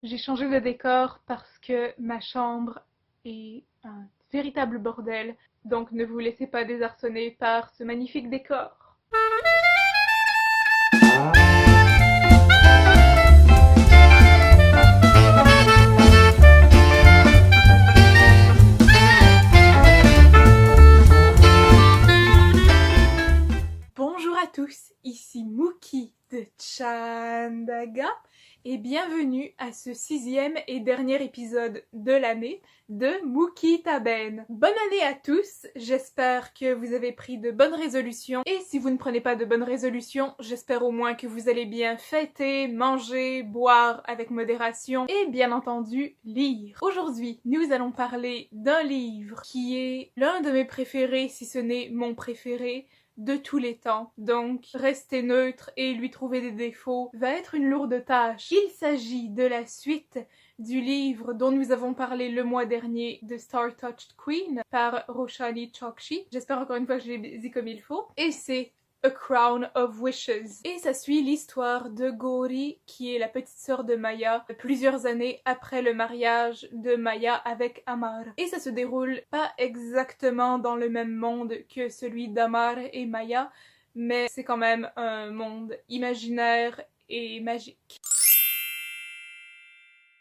J'ai changé de décor parce que ma chambre est un véritable bordel, donc ne vous laissez pas désarçonner par ce magnifique décor. Bonjour à tous, ici Mookie de Chandaga et bienvenue à ce 6e et dernier épisode de l'année de Mookie Taben. Bonne année à tous, j'espère que vous avez pris de bonnes résolutions et si vous ne prenez pas de bonnes résolutions, j'espère au moins que vous allez bien fêter, manger, boire avec modération et bien entendu lire. Aujourd'hui, nous allons parler d'un livre qui est l'un de mes préférés si ce n'est mon préféré de tous les temps. Donc, rester neutre et lui trouver des défauts va être une lourde tâche. Il s'agit de la suite du livre dont nous avons parlé le mois dernier de Star-Touched Queen par Roshani Chokshi. J'espère encore une fois que je l'ai dit comme il faut. Et c'est A Crown of Wishes. Et ça suit l'histoire de Gauri, qui est la petite sœur de Maya, plusieurs années après le mariage de Maya avec Amar. Et ça se déroule pas exactement dans le même monde que celui d'Amar et Maya, mais c'est quand même un monde imaginaire et magique.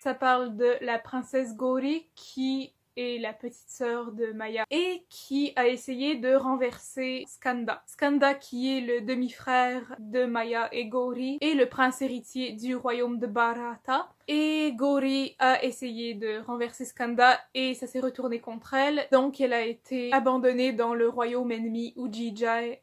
Ça parle de la princesse Gauri qui est la petite sœur de Maya et qui a essayé de renverser Skanda. Skanda qui est le demi-frère de Maya et Gauri et le prince héritier du royaume de Bharata. Et Gauri a essayé de renverser Skanda et ça s'est retourné contre elle. Donc elle a été abandonnée dans le royaume ennemi Ujjain.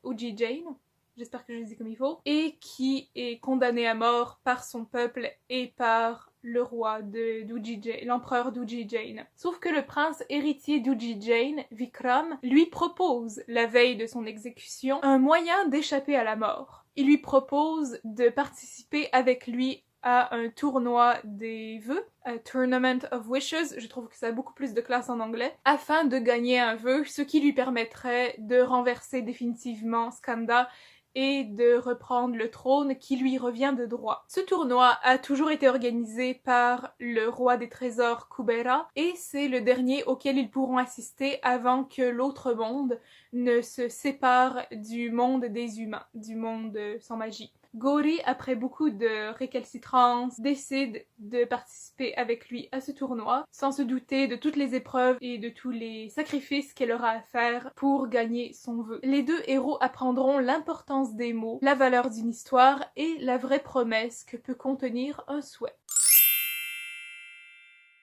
J'espère que je le dis comme il faut. Et qui est condamnée à mort par son peuple et par le roi d'Ujjain, l'empereur d'Ujjain. Sauf que le prince héritier d'Ujjain, Vikram, lui propose, la veille de son exécution, un moyen d'échapper à la mort. Il lui propose de participer avec lui à un tournoi des vœux, a Tournament of Wishes, je trouve que ça a beaucoup plus de classe en anglais, afin de gagner un vœu, ce qui lui permettrait de renverser définitivement Skanda et de reprendre le trône qui lui revient de droit. Ce tournoi a toujours été organisé par le roi des trésors Kubera et c'est le dernier auquel ils pourront assister avant que l'autre monde ne se sépare du monde des humains, du monde sans magie. Gauri, après beaucoup de récalcitrance, décide de participer avec lui à ce tournoi, sans se douter de toutes les épreuves et de tous les sacrifices qu'elle aura à faire pour gagner son vœu. Les deux héros apprendront l'importance des mots, la valeur d'une histoire et la vraie promesse que peut contenir un souhait.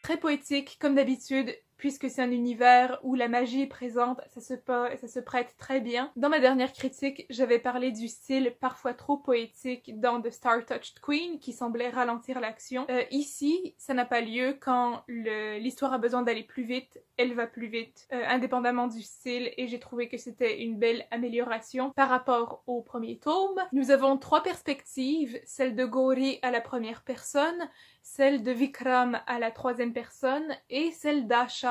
Très poétique, comme d'habitude, puisque c'est un univers où la magie est présente, ça se prête très bien. Dans ma dernière critique, j'avais parlé du style parfois trop poétique dans The Star-Touched Queen, qui semblait ralentir l'action. Ici, ça n'a pas lieu quand l'histoire a besoin d'aller plus vite, elle va plus vite, indépendamment du style, et j'ai trouvé que c'était une belle amélioration par rapport au premier tome. Nous avons 3 perspectives, celle de Gauri à la première personne, celle de Vikram à la 3e personne et celle d'Asha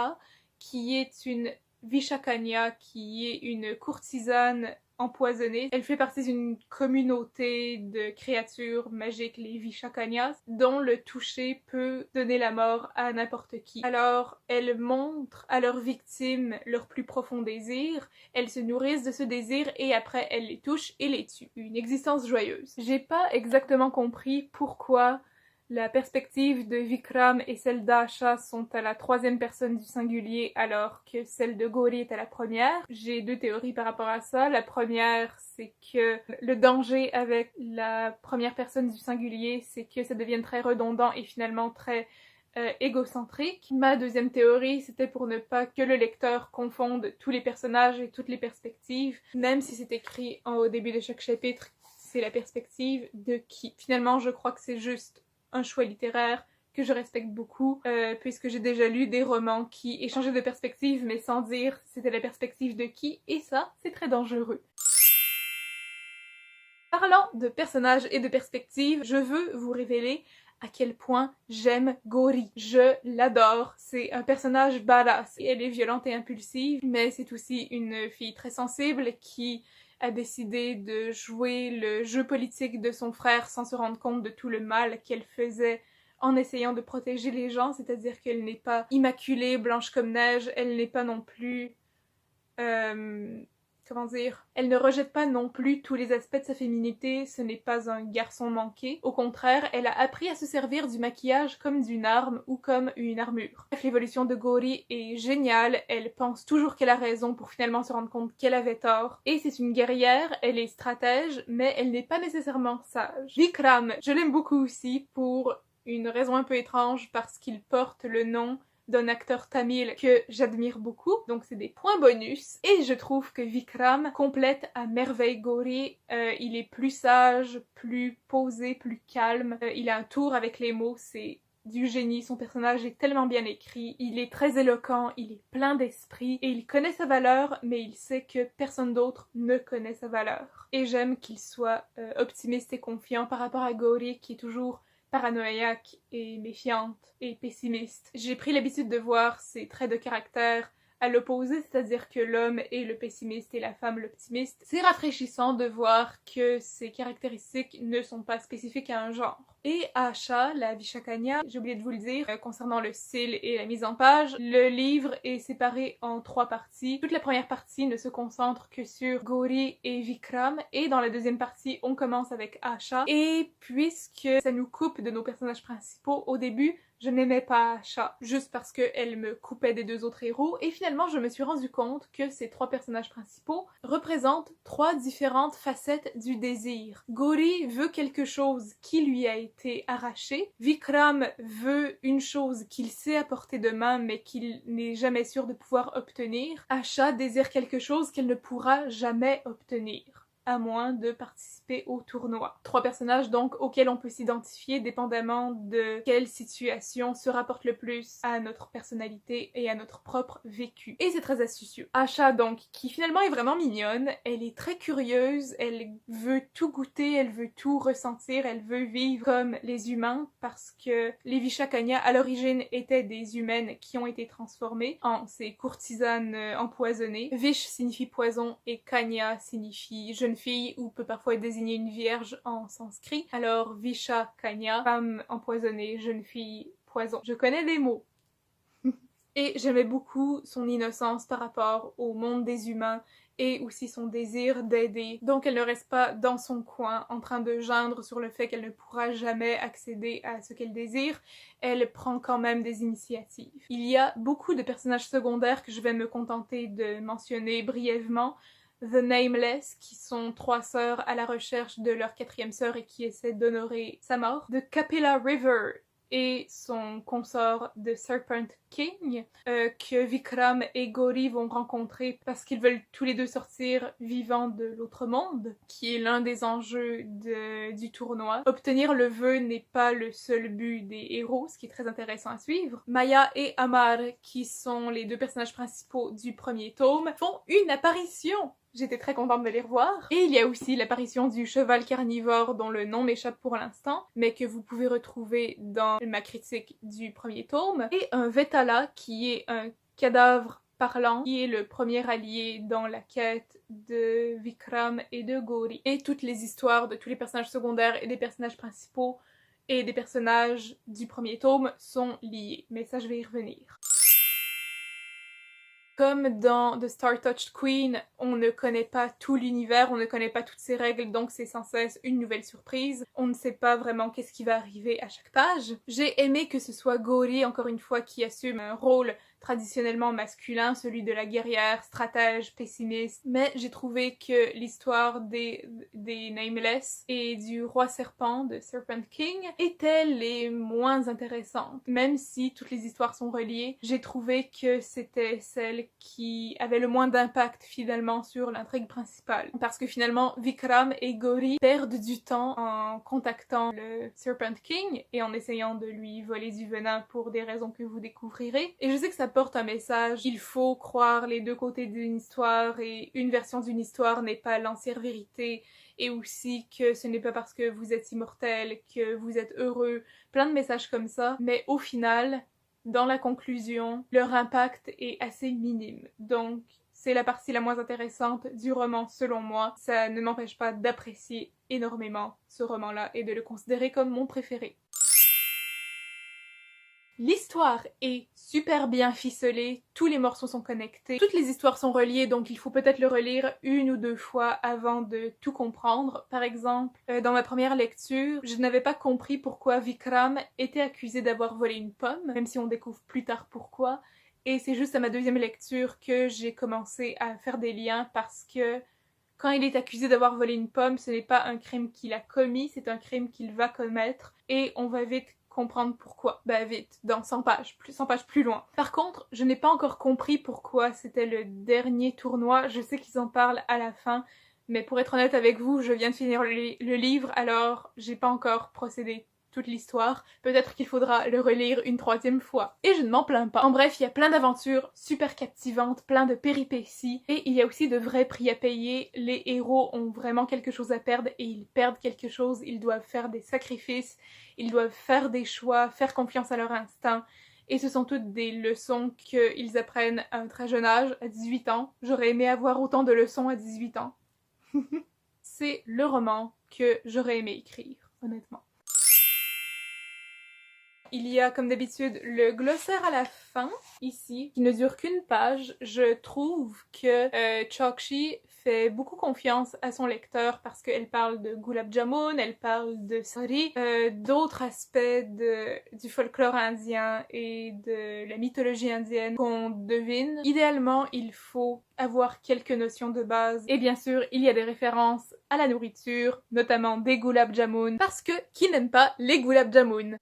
qui est une Vishakanya, qui est une courtisane empoisonnée. Elle fait partie d'une communauté de créatures magiques, les Vishakanyas, dont le toucher peut donner la mort à n'importe qui. Alors, elles montrent à leurs victimes leur plus profond désir, elles se nourrissent de ce désir et après elles les touchent et les tuent. Une existence joyeuse. J'ai pas exactement compris pourquoi la perspective de Vikram et celle d'Asha sont à la 3e personne du singulier alors que celle de Gauri est à la première. J'ai 2 théories par rapport à ça. La première, c'est que le danger avec la première personne du singulier, c'est que ça devienne très redondant et finalement très égocentrique. Ma 2e théorie, c'était pour ne pas que le lecteur confonde tous les personnages et toutes les perspectives, même si c'est écrit au début de chaque chapitre, c'est la perspective de qui. Finalement, je crois que c'est juste un choix littéraire que je respecte beaucoup, puisque j'ai déjà lu des romans qui échangeaient de perspective mais sans dire c'était la perspective de qui, et ça, c'est très dangereux. Parlant de personnages et de perspectives, je veux vous révéler à quel point j'aime Gauri. Je l'adore. C'est un personnage badass. Elle est violente et impulsive, mais c'est aussi une fille très sensible qui a décidé de jouer le jeu politique de son frère sans se rendre compte de tout le mal qu'elle faisait en essayant de protéger les gens, c'est-à-dire qu'elle n'est pas immaculée, blanche comme neige, elle n'est pas non plus... comment dire, elle ne rejette pas non plus tous les aspects de sa féminité, ce n'est pas un garçon manqué. Au contraire, elle a appris à se servir du maquillage comme d'une arme ou comme une armure. Bref, l'évolution de Gauri est géniale, elle pense toujours qu'elle a raison pour finalement se rendre compte qu'elle avait tort. Et c'est une guerrière, elle est stratège, mais elle n'est pas nécessairement sage. Vikram, je l'aime beaucoup aussi pour une raison un peu étrange, parce qu'il porte le nom d'un acteur tamil que j'admire beaucoup, donc c'est des points bonus. Et je trouve que Vikram complète à merveille Gauri. Il est plus sage, plus posé, plus calme. Il a un tour avec les mots, c'est du génie. Son personnage est tellement bien écrit, il est très éloquent, il est plein d'esprit et il connaît sa valeur, mais il sait que personne d'autre ne connaît sa valeur. Et j'aime qu'il soit optimiste et confiant par rapport à Gauri qui est toujours paranoïaque et méfiante et pessimiste. J'ai pris l'habitude de voir ces traits de caractère à l'opposé, c'est-à-dire que l'homme est le pessimiste et la femme l'optimiste. C'est rafraîchissant de voir que ces caractéristiques ne sont pas spécifiques à un genre. Et Asha, la Vishakanya, j'ai oublié de vous le dire, concernant le style et la mise en page, le livre est séparé en 3 parties. Toute la première partie ne se concentre que sur Gauri et Vikram, et dans la deuxième partie, on commence avec Asha. Et puisque ça nous coupe de nos personnages principaux, au début, je n'aimais pas Asha, juste parce qu'elle me coupait des 2 autres héros, et finalement je me suis rendu compte que ces 3 personnages principaux représentent 3 différentes facettes du désir. Gauri veut quelque chose qui lui a été arraché, Vikram veut une chose qu'il sait à portée de main mais qu'il n'est jamais sûr de pouvoir obtenir, Asha désire quelque chose qu'elle ne pourra jamais obtenir, à moins de participer au tournoi. 3 personnages donc auxquels on peut s'identifier dépendamment de quelle situation se rapporte le plus à notre personnalité et à notre propre vécu. Et c'est très astucieux. Asha donc, qui finalement est vraiment mignonne, elle est très curieuse, elle veut tout goûter, elle veut tout ressentir, elle veut vivre comme les humains parce que les Vishakanya à l'origine étaient des humaines qui ont été transformées en ces courtisanes empoisonnées. Vish signifie poison et Kanya signifie jeune fille ou peut parfois désigner une vierge en sanskrit. Alors Visha Kanya, femme empoisonnée, jeune fille, poison. Je connais des mots. Et j'aimais beaucoup son innocence par rapport au monde des humains et aussi son désir d'aider. Donc elle ne reste pas dans son coin en train de geindre sur le fait qu'elle ne pourra jamais accéder à ce qu'elle désire. Elle prend quand même des initiatives. Il y a beaucoup de personnages secondaires que je vais me contenter de mentionner brièvement. The Nameless, qui sont 3 sœurs à la recherche de leur 4e sœur et qui essaient d'honorer sa mort. The Kapila River et son consort The Serpent King, que Vikram et Gauri vont rencontrer parce qu'ils veulent tous les 2 sortir vivants de l'autre monde, qui est l'un des enjeux du tournoi. Obtenir le vœu n'est pas le seul but des héros, ce qui est très intéressant à suivre. Maya et Amar, qui sont les 2 personnages principaux du premier tome, font une apparition! J'étais très contente de les revoir. Et il y a aussi l'apparition du cheval carnivore dont le nom m'échappe pour l'instant, mais que vous pouvez retrouver dans ma critique du premier tome. Et un Vetala qui est un cadavre parlant, qui est le premier allié dans la quête de Vikram et de Gauri. Et toutes les histoires de tous les personnages secondaires et des personnages principaux et des personnages du premier tome sont liées. Mais ça, je vais y revenir. Comme dans The Star-Touched Queen, on ne connaît pas tout l'univers, on ne connaît pas toutes ses règles, donc c'est sans cesse une nouvelle surprise. On ne sait pas vraiment qu'est-ce qui va arriver à chaque page. J'ai aimé que ce soit Gauri, encore une fois, qui assume un rôle traditionnellement masculin, celui de la guerrière, stratège, pessimiste, mais j'ai trouvé que l'histoire des Nameless et du roi serpent, de Serpent King, étaient les moins intéressantes. Même si toutes les histoires sont reliées, j'ai trouvé que c'était celle qui avait le moins d'impact finalement sur l'intrigue principale. Parce que finalement, Vikram et Gauri perdent du temps en contactant le Serpent King et en essayant de lui voler du venin pour des raisons que vous découvrirez. Et je sais que ça porte un message, il faut croire les 2 côtés d'une histoire et une version d'une histoire n'est pas l'entière vérité, et aussi que ce n'est pas parce que vous êtes immortel que vous êtes heureux, plein de messages comme ça, mais au final, dans la conclusion, leur impact est assez minime. Donc c'est la partie la moins intéressante du roman selon moi. Ça ne m'empêche pas d'apprécier énormément ce roman-là et de le considérer comme mon préféré. L'histoire est super bien ficelée, tous les morceaux sont connectés, toutes les histoires sont reliées, donc il faut peut-être le relire 1 ou 2 fois avant de tout comprendre. Par exemple, dans ma première lecture, je n'avais pas compris pourquoi Vikram était accusé d'avoir volé une pomme, même si on découvre plus tard pourquoi. Et c'est juste à ma deuxième lecture que j'ai commencé à faire des liens parce que quand il est accusé d'avoir volé une pomme, ce n'est pas un crime qu'il a commis, c'est un crime qu'il va commettre et on va vite comprendre pourquoi. Bah vite, dans 100 pages, 100 pages plus loin. Par contre, je n'ai pas encore compris pourquoi c'était le dernier tournoi. Je sais qu'ils en parlent à la fin, mais pour être honnête avec vous, je viens de finir le livre, alors j'ai pas encore procédé toute l'histoire. Peut-être qu'il faudra le relire une 3e fois. Et je ne m'en plains pas. En bref, il y a plein d'aventures super captivantes, plein de péripéties, et il y a aussi de vrais prix à payer. Les héros ont vraiment quelque chose à perdre et ils perdent quelque chose. Ils doivent faire des sacrifices, ils doivent faire des choix, faire confiance à leur instinct. Et ce sont toutes des leçons qu'ils apprennent à un très jeune âge, à 18 ans. J'aurais aimé avoir autant de leçons à 18 ans. C'est le roman que j'aurais aimé écrire, honnêtement. Il y a comme d'habitude le glossaire à la fin, ici, qui ne dure qu'une page. Je trouve que Chokshi fait beaucoup confiance à son lecteur parce qu'elle parle de Gulab Jamun, elle parle de sari, d'autres aspects du folklore indien et de la mythologie indienne qu'on devine. Idéalement, il faut avoir quelques notions de base. Et bien sûr, il y a des références à la nourriture, notamment des Gulab Jamun, parce que qui n'aime pas les Gulab Jamun?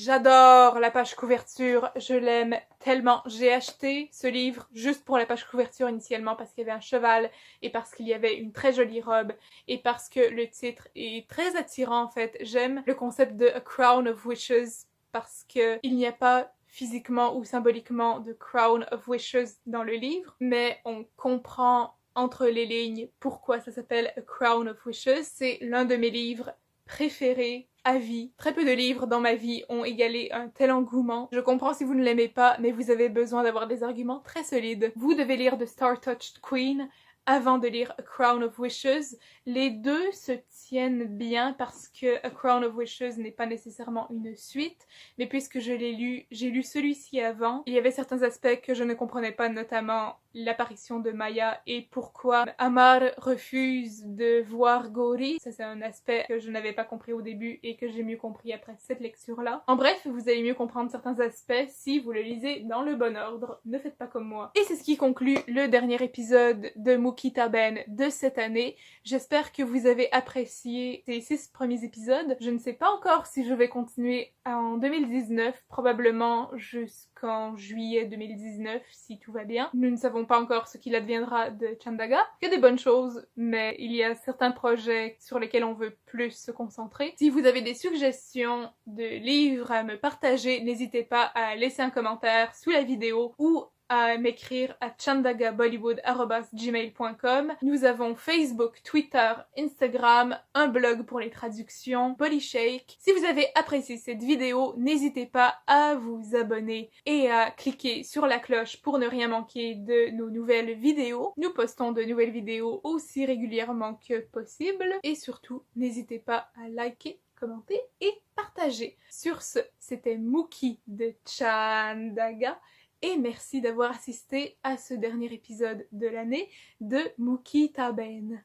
J'adore la page couverture, je l'aime tellement. J'ai acheté ce livre juste pour la page couverture initialement parce qu'il y avait un cheval et parce qu'il y avait une très jolie robe et parce que le titre est très attirant en fait. J'aime le concept de A Crown of Wishes parce que il n'y a pas physiquement ou symboliquement de Crown of Wishes dans le livre, mais on comprend entre les lignes pourquoi ça s'appelle A Crown of Wishes. C'est l'un de mes livres préférés à vie. Très peu de livres dans ma vie ont égalé un tel engouement. Je comprends si vous ne l'aimez pas, mais vous avez besoin d'avoir des arguments très solides. Vous devez lire The Star-Touched Queen avant de lire A Crown of Wishes. Les deux se tiennent bien parce que A Crown of Wishes n'est pas nécessairement une suite, mais puisque je l'ai lu, j'ai lu celui-ci avant. Il y avait certains aspects que je ne comprenais pas, notamment l'apparition de Maya et pourquoi Amar refuse de voir Gauri. Ça c'est un aspect que je n'avais pas compris au début et que j'ai mieux compris après cette lecture-là. En bref, vous allez mieux comprendre certains aspects si vous le lisez dans le bon ordre. Ne faites pas comme moi. Et c'est ce qui conclut le dernier épisode de Mookie Taben de cette année. J'espère que vous avez apprécié ces 6 premiers épisodes. Je ne sais pas encore si je vais continuer en 2019, probablement jusqu'en juillet 2019 si tout va bien. Nous ne savons pas encore ce qu'il adviendra de Chandaga. Il y a des bonnes choses, mais il y a certains projets sur lesquels on veut plus se concentrer. Si vous avez des suggestions de livres à me partager, n'hésitez pas à laisser un commentaire sous la vidéo ou à m'écrire à chandagabollywood@gmail.com. Nous avons Facebook, Twitter, Instagram, un blog pour les traductions, Bodyshake. Si vous avez apprécié cette vidéo, n'hésitez pas à vous abonner et à cliquer sur la cloche pour ne rien manquer de nos nouvelles vidéos. Nous postons de nouvelles vidéos aussi régulièrement que possible. Et surtout, n'hésitez pas à liker, commenter et partager. Sur ce, c'était Mookie de Chandaga. Et merci d'avoir assisté à ce dernier épisode de l'année de Mookie Taben.